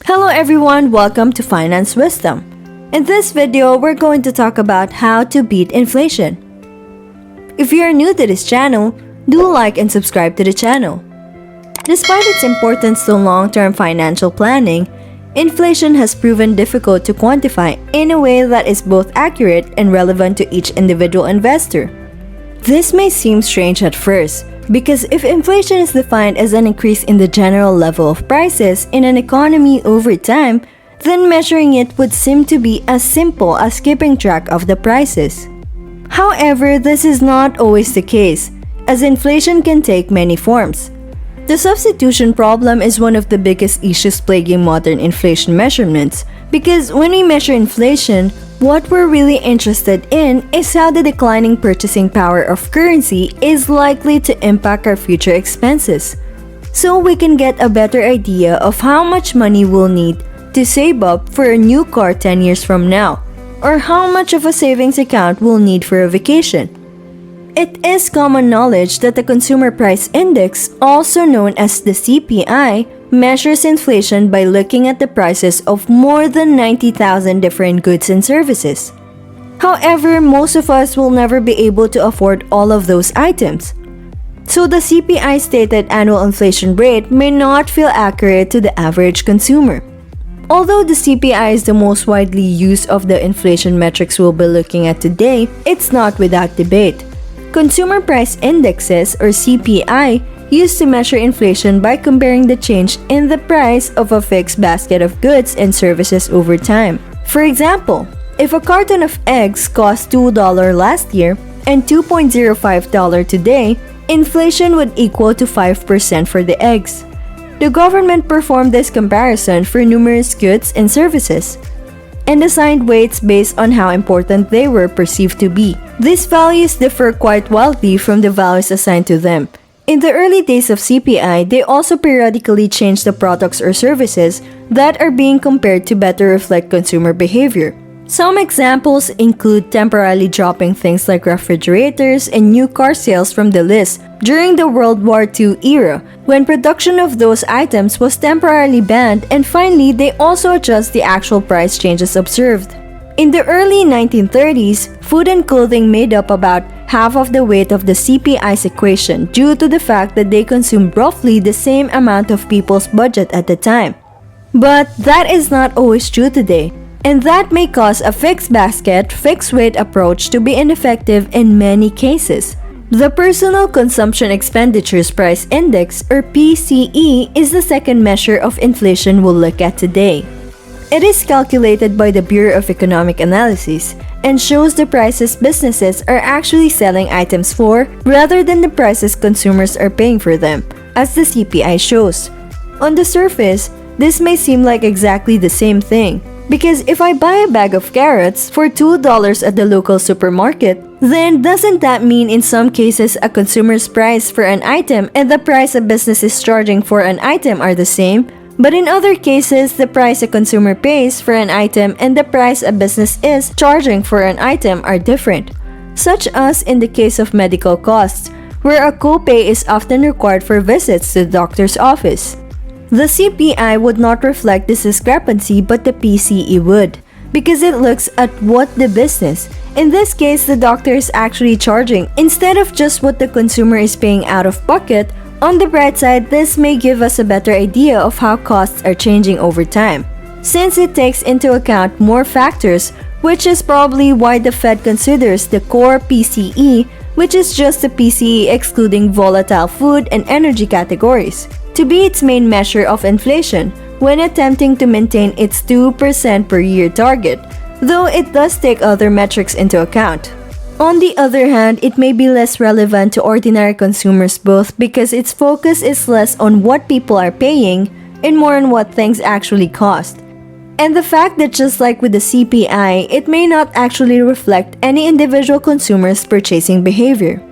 Hello everyone, welcome to Finance Wisdom. In this video, we're going to talk about how to beat inflation. If you are new to this channel, do like and subscribe to the channel. Despite its importance to long-term financial planning, inflation has proven difficult to quantify in a way that is both accurate and relevant to each individual investor. This may seem strange at first, because if inflation is defined as an increase in the general level of prices in an economy over time, then measuring it would seem to be as simple as keeping track of the prices. However, this is not always the case, as inflation can take many forms. The substitution problem is one of the biggest issues plaguing modern inflation measurements, because when we measure inflation, what we're really interested in is how the declining purchasing power of currency is likely to impact our future expenses, so we can get a better idea of how much money we'll need to save up for a new car 10 years from now, or how much of a savings account we'll need for a vacation. It is common knowledge that the Consumer Price Index, also known as the CPI, measures inflation by looking at the prices of more than 90,000 different goods and services. However, most of us will never be able to afford all of those items. So the CPI stated annual inflation rate may not feel accurate to the average consumer. Although the CPI is the most widely used of the inflation metrics we'll be looking at today, it's not without debate. Consumer Price Indexes, or CPI, used to measure inflation by comparing the change in the price of a fixed basket of goods and services over time. For example, if a carton of eggs cost $2 last year and $2.05 today, inflation would equal to 5% for the eggs. The government performed this comparison for numerous goods and services, and assigned weights based on how important they were perceived to be. These values differ quite wildly from the values assigned to them. In the early days of CPI, they also periodically change the products or services that are being compared to better reflect consumer behavior. Some examples include temporarily dropping things like refrigerators and new car sales from the list during the World War II era, when production of those items was temporarily banned, and finally they also adjust the actual price changes observed. In the early 1930s, food and clothing made up about half of the weight of the CPI's equation due to the fact that they consumed roughly the same amount of people's budget at the time. But that is not always true today, and that may cause a fixed basket, fixed weight approach to be ineffective in many cases. The Personal Consumption Expenditures Price Index, or PCE, is the second measure of inflation we'll look at today. It is calculated by the Bureau of Economic Analysis and shows the prices businesses are actually selling items for rather than the prices consumers are paying for them, as the CPI shows. On the surface, this may seem like exactly the same thing, because if I buy a bag of carrots for $2 at the local supermarket, then doesn't that mean in some cases a consumer's price for an item and the price a business is charging for an item are the same? But in other cases, the price a consumer pays for an item and the price a business is charging for an item are different, such as in the case of medical costs, where a copay is often required for visits to the doctor's office. The CPI would not reflect this discrepancy, but the PCE would, because it looks at what the business, in this case the doctor, is actually charging instead of just what the consumer is paying out of pocket. On the bright side, this may give us a better idea of how costs are changing over time, since it takes into account more factors, which is probably why the Fed considers the core PCE, which is just the PCE excluding volatile food and energy categories, to be its main measure of inflation when attempting to maintain its 2% per year target, though it does take other metrics into account. On the other hand, it may be less relevant to ordinary consumers both because its focus is less on what people are paying and more on what things actually cost. And the fact that just like with the CPI, it may not actually reflect any individual consumer's purchasing behavior.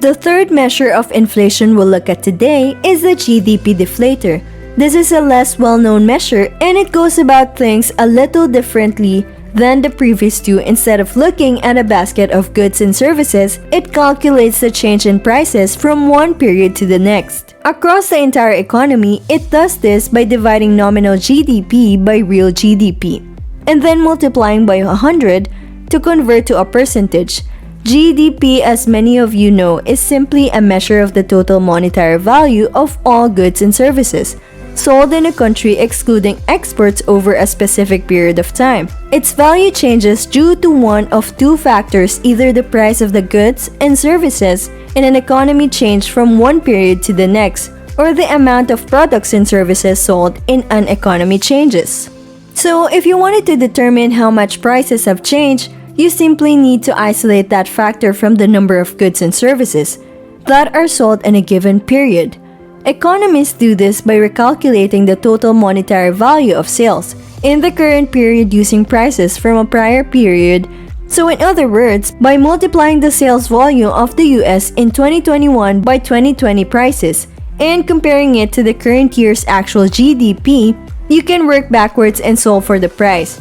The third measure of inflation we'll look at today is the GDP deflator. This is a less well-known measure, and it goes about things a little differently than the previous two. Instead of looking at a basket of goods and services, it calculates the change in prices from one period to the next. Across the entire economy, it does this by dividing nominal GDP by real GDP, and then multiplying by 100 to convert to a percentage. GDP, as many of you know, is simply a measure of the total monetary value of all goods and services sold in a country excluding exports over a specific period of time. Its value changes due to one of two factors, either the price of the goods and services in an economy change from one period to the next, or the amount of products and services sold in an economy changes. So, if you wanted to determine how much prices have changed, you simply need to isolate that factor from the number of goods and services that are sold in a given period. Economists do this by recalculating the total monetary value of sales in the current period using prices from a prior period. So in other words, by multiplying the sales volume of the US in 2021 by 2020 prices and comparing it to the current year's actual GDP, you can work backwards and solve for the price.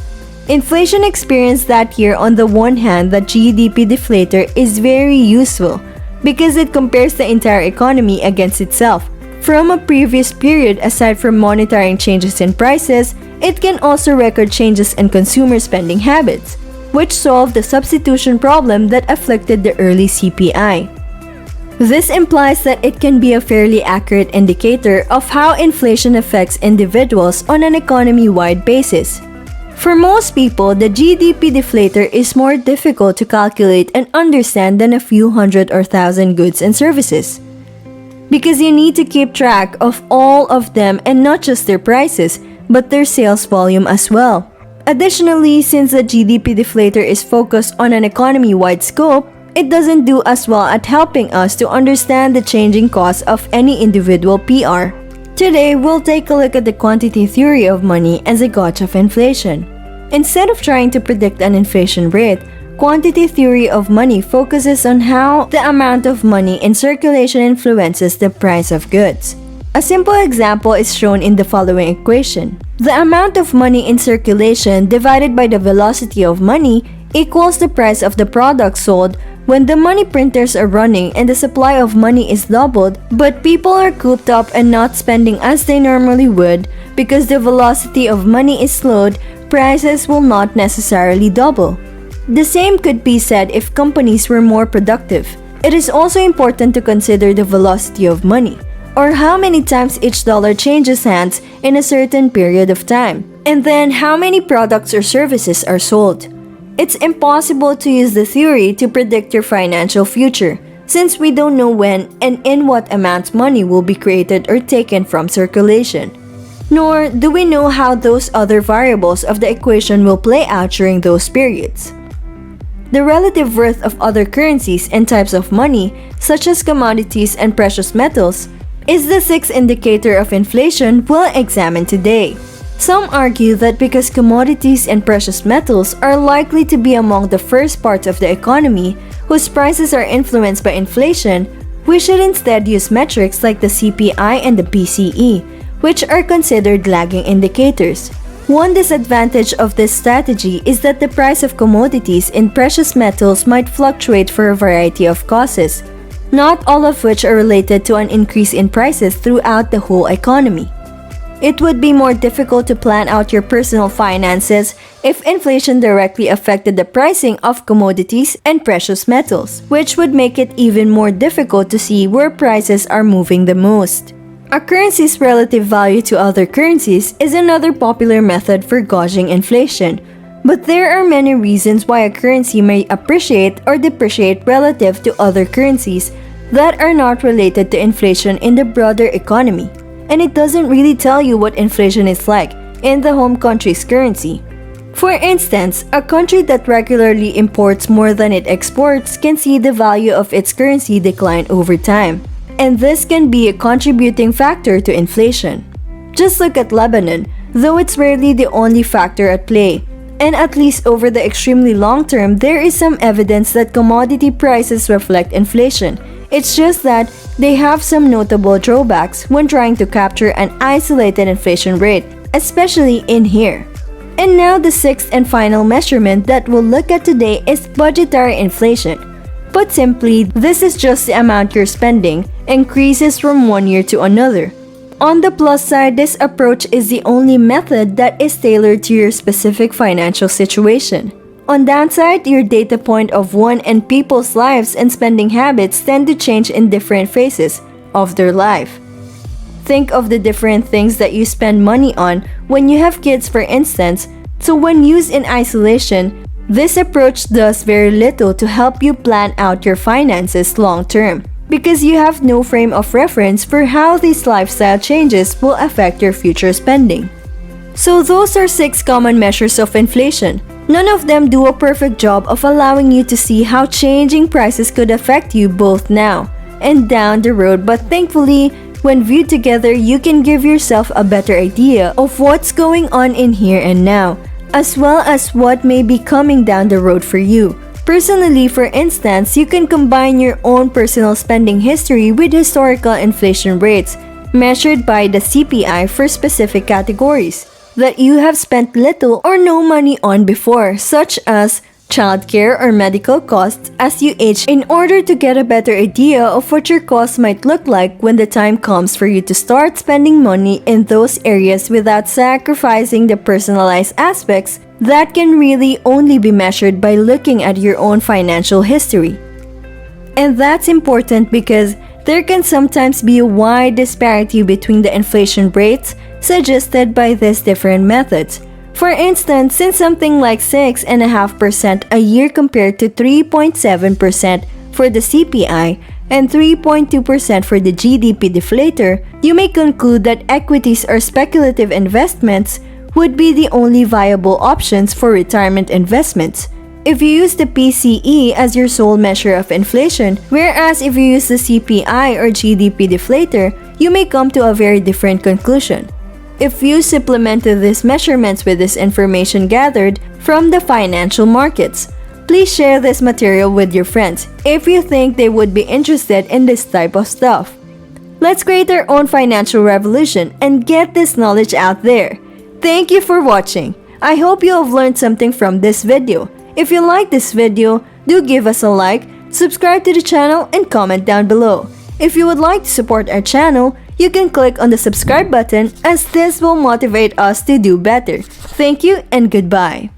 Inflation experienced that year, on the one hand, the GDP deflator is very useful because it compares the entire economy against itself from a previous period. Aside from monitoring changes in prices, it can also record changes in consumer spending habits, which solve the substitution problem that afflicted the early CPI. This implies that it can be a fairly accurate indicator of how inflation affects individuals on an economy-wide basis. For most people, the GDP deflator is more difficult to calculate and understand than a few hundred or thousand goods and services, because you need to keep track of all of them, and not just their prices, but their sales volume as well. Additionally, since the GDP deflator is focused on an economy-wide scope, it doesn't do as well at helping us to understand the changing costs of any individual PR. Today, we'll take a look at the quantity theory of money as a gauge of inflation. Instead of trying to predict an inflation rate, quantity theory of money focuses on how the amount of money in circulation influences the price of goods. A simple example is shown in the following equation. The amount of money in circulation divided by the velocity of money equals the price of the product sold when the money printers are running and the supply of money is doubled, but people are cooped up and not spending as they normally would because the velocity of money is slowed. Prices will not necessarily double. The same could be said if companies were more productive. It is also important to consider the velocity of money, or how many times each dollar changes hands in a certain period of time, and then how many products or services are sold. It's impossible to use the theory to predict your financial future, since we don't know when and in what amounts money will be created or taken from circulation. Nor do we know how those other variables of the equation will play out during those periods. The relative worth of other currencies and types of money, such as commodities and precious metals, is the sixth indicator of inflation we'll examine today. Some argue that because commodities and precious metals are likely to be among the first parts of the economy whose prices are influenced by inflation, we should instead use metrics like the CPI and the PCE, which are considered lagging indicators. One disadvantage of this strategy is that the price of commodities in precious metals might fluctuate for a variety of causes, not all of which are related to an increase in prices throughout the whole economy. It would be more difficult to plan out your personal finances if inflation directly affected the pricing of commodities and precious metals, which would make it even more difficult to see where prices are moving the most. A currency's relative value to other currencies is another popular method for gauging inflation, but there are many reasons why a currency may appreciate or depreciate relative to other currencies that are not related to inflation in the broader economy, and it doesn't really tell you what inflation is like in the home country's currency. For instance, a country that regularly imports more than it exports can see the value of its currency decline over time, and this can be a contributing factor to inflation. Just look at Lebanon, though it's rarely the only factor at play. And at least over the extremely long term, there is some evidence that commodity prices reflect inflation. It's just that they have some notable drawbacks when trying to capture an isolated inflation rate, especially in here. And now the sixth and final measurement that we'll look at today is budgetary inflation. Put simply, this is just the amount you're spending, increases from one year to another. On the plus side, this approach is the only method that is tailored to your specific financial situation. On downside, your data point of one and people's lives and spending habits tend to change in different phases of their life. Think of the different things that you spend money on when you have kids, for instance. So when used in isolation, this approach does very little to help you plan out your finances long term, because you have no frame of reference for how these lifestyle changes will affect your future spending. So those are 6 common measures of inflation. None of them do a perfect job of allowing you to see how changing prices could affect you both now and down the road, but thankfully, when viewed together, you can give yourself a better idea of what's going on in here and now, as well as what may be coming down the road for you. Personally, for instance, you can combine your own personal spending history with historical inflation rates, measured by the CPI for specific categories that you have spent little or no money on before, such as childcare or medical costs as you age, in order to get a better idea of what your costs might look like when the time comes for you to start spending money in those areas without sacrificing the personalized aspects that can really only be measured by looking at your own financial history. And that's important because there can sometimes be a wide disparity between the inflation rates suggested by these different methods. For instance, since something like 6.5% a year compared to 3.7% for the CPI and 3.2% for the GDP deflator, you may conclude that equities or speculative investments would be the only viable options for retirement investments if you use the PCE as your sole measure of inflation, whereas if you use the CPI or GDP deflator, you may come to a very different conclusion. If you supplemented these measurements with this information gathered from the financial markets, please share this material with your friends if you think they would be interested in this type of stuff. Let's create our own financial revolution and get this knowledge out there. Thank you for watching. I hope you have learned something from this video. If you like this video, do give us a like, subscribe to the channel, and comment down below. If you would like to support our channel, you can click on the subscribe button as this will motivate us to do better. Thank you and goodbye.